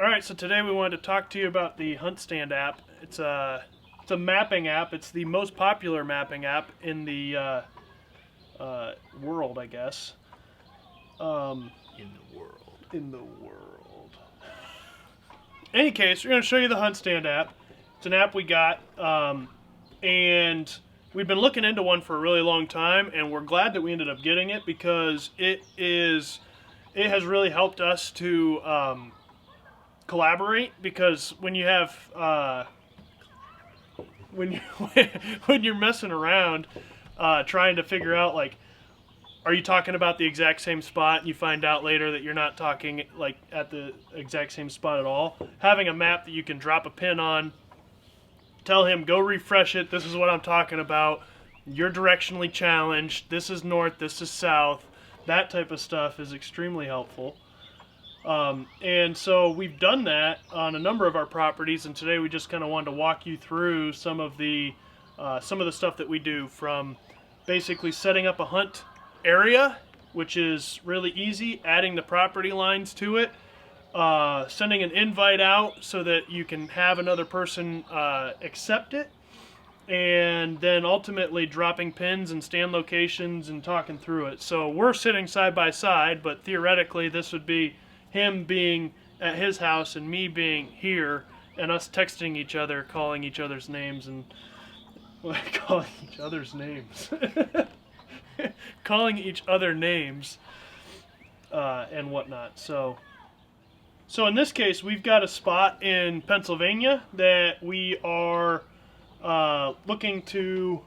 Alright, so today we wanted to talk to you about the Huntstand app. It's a mapping app. It's the most popular mapping app in the world, I guess. In the world. In the world. In any case, we're going to show you the Huntstand app. It's an app we got, and we've been looking into one for a really long time, and we're glad that we ended up getting it because it has really helped us to collaborate. Because when you have when you when you're messing around trying to figure out, like, are you talking about the exact same spot, and you find out later that you're not talking like at the exact same spot at all, having a map that you can drop a pin on, tell him go refresh it, this is what I'm talking about, you're directionally challenged, this is north, this is south, that type of stuff is extremely helpful. And so we've done that on a number of our properties, and today we just kind of wanted to walk you through some of the stuff that we do, from basically setting up a hunt area, which is really easy, adding the property lines to it, sending an invite out so that you can have another person accept it, and then ultimately dropping pins and stand locations and talking through it. So we're sitting side by side, but theoretically this would be him being at his house and me being here, and us texting each other, calling each other's names, and calling each other's names. Calling each other names and whatnot. So in this case, we've got a spot in Pennsylvania that we are looking to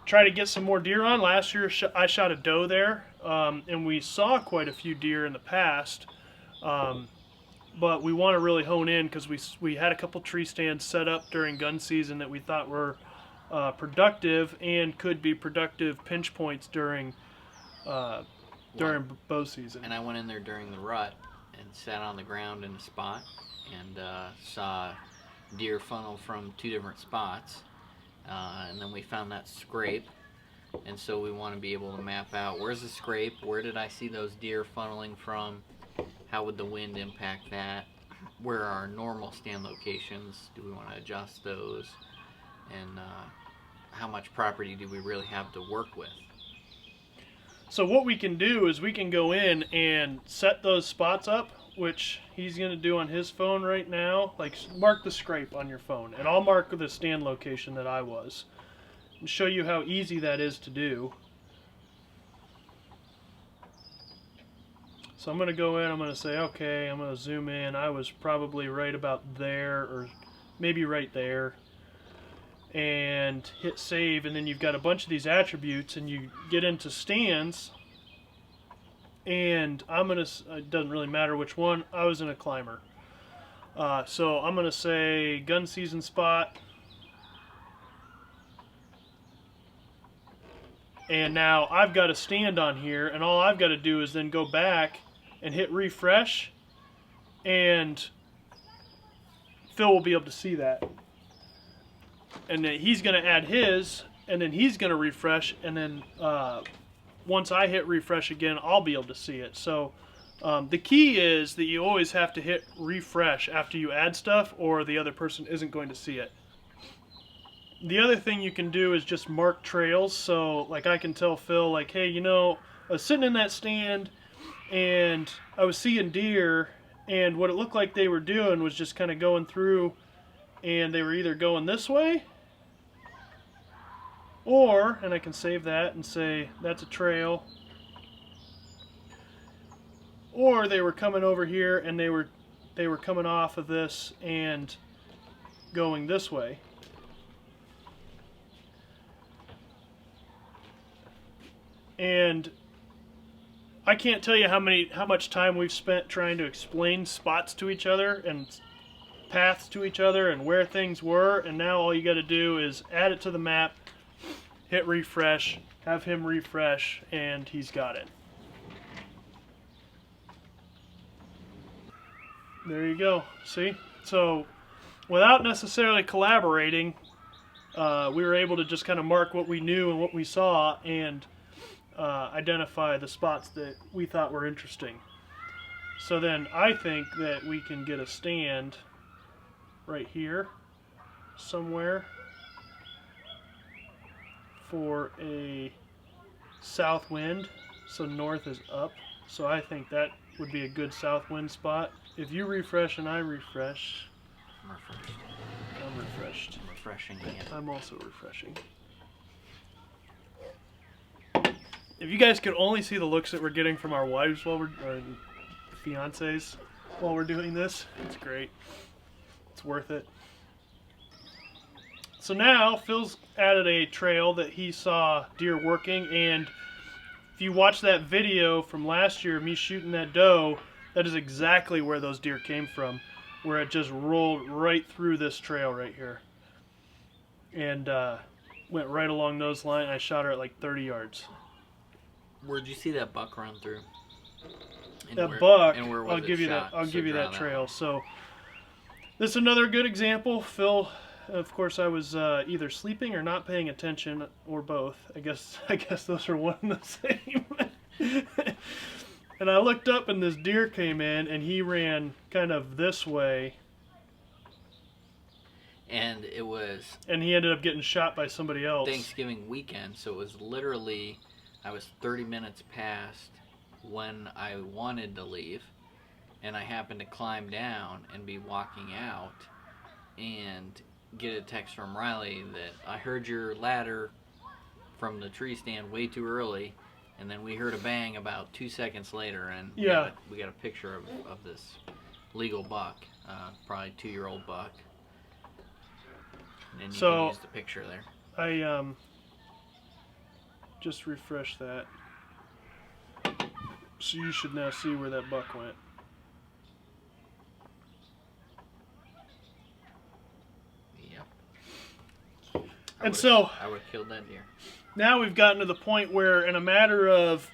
try to get some more deer on. Last year I shot a doe there, and we saw quite a few deer in the past, but we want to really hone in because we had a couple tree stands set up during gun season that we thought were productive and could be productive pinch points during bow season. And I went in there during the rut and sat on the ground in a spot and saw deer funnel from two different spots, and then we found that scrape, and so we want to be able to map out where's the scrape, where did I see those deer funneling from, how would the wind impact that, where are our normal stand locations, do we want to adjust those, and how much property do we really have to work with. So what we can do is we can go in and set those spots up, which he's going to do on his phone right now. Like, mark the scrape on your phone, and I'll mark the stand location that I was, and show you how easy that is to do. So I'm going to go in, I'm going to say, okay, I'm going to zoom in. I was probably right about there, or maybe right there. And hit save, and then you've got a bunch of these attributes, and you get into stands, and I'm going to, it doesn't really matter which one, I was in a climber. So I'm going to say gun season spot. And now I've got a stand on here, and all I've got to do is then go back and hit refresh, and Phil will be able to see that. And then he's going to add his, and then he's going to refresh, and then once I hit refresh again, I'll be able to see it. So the key is that you always have to hit refresh after you add stuff, or the other person isn't going to see it. The other thing you can do is just mark trails. So, like, I can tell Phil, like, hey, you know, I was sitting in that stand and I was seeing deer, and what it looked like they were doing was just kind of going through, and they were either going this way, or, and I can save that and say that's a trail, or they were coming over here and they were coming off of this and going this way. And I can't tell you how much time we've spent trying to explain spots to each other and paths to each other and where things were, and now all you got to do is add it to the map, hit refresh, have him refresh, and he's got it. There you go. See? So without necessarily collaborating, we were able to just kind of mark what we knew and what we saw, and identify the spots that we thought were interesting. So then I think that we can get a stand right here somewhere for a south wind. So north is up. So I think that would be a good south wind spot. If you refresh and I refresh. I'm refreshed. I'm refreshed. I'm refreshing again. I'm also refreshing. If you guys could only see the looks that we're getting from our wives while we're, or fiancés while we're doing this, it's great. It's worth it. So now Phil's added a trail that he saw deer working, and if you watch that video from last year of me shooting that doe, that is exactly where those deer came from, where it just rolled right through this trail right here. And went right along those lines. I shot her at like 30 yards. Where'd you see that buck run through? And That buck, and where was I'll it give you shot? that. I'll So give you draw that trail. So this is another good example. Phil, of course, I was either sleeping or not paying attention, or both. I guess those are one and the same. And I looked up, and this deer came in, and he ran kind of this way. And it was And he ended up getting shot by somebody else. Thanksgiving weekend, so it was literally, I was 30 minutes past when I wanted to leave, and I happened to climb down and be walking out and get a text from Riley that I heard your ladder from the tree stand way too early, and then we heard a bang about 2 seconds later, and Yeah. we got a picture of this legal buck, probably 2-year-old buck. And you can use the picture there. I just refreshed that. So you should now see where that buck went. Yep. I would have killed that deer. Now we've gotten to the point where in a matter of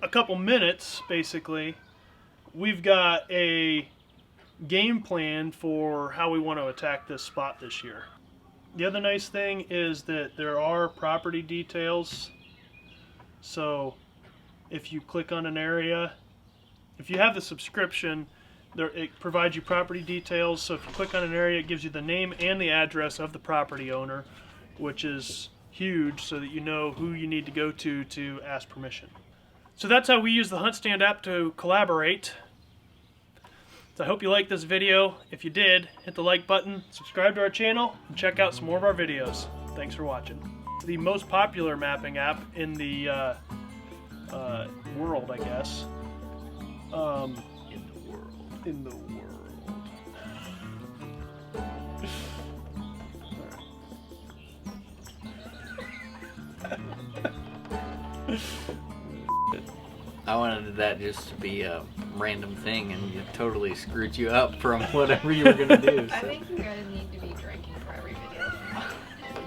a couple minutes, basically, we've got a game plan for how we want to attack this spot this year. The other nice thing is that there are property details. So if you click on an area, if you have the subscription, it provides you property details. So if you click on an area, it gives you the name and the address of the property owner, which is huge, so that you know who you need to go to ask permission. So that's how we use the Huntstand app to collaborate. So I hope you liked this video. If you did, hit the like button, subscribe to our channel, and check out some more of our videos. Thanks for watching. The most popular mapping app in the world, I guess. In the world. I wanted that just to be a random thing, and it totally screwed you up from whatever you were gonna do. So. I think you guys need to be drinking for every video.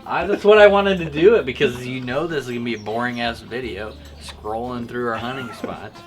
That's what I wanted to do it, because you know this is gonna be a boring ass video, scrolling through our hunting spots.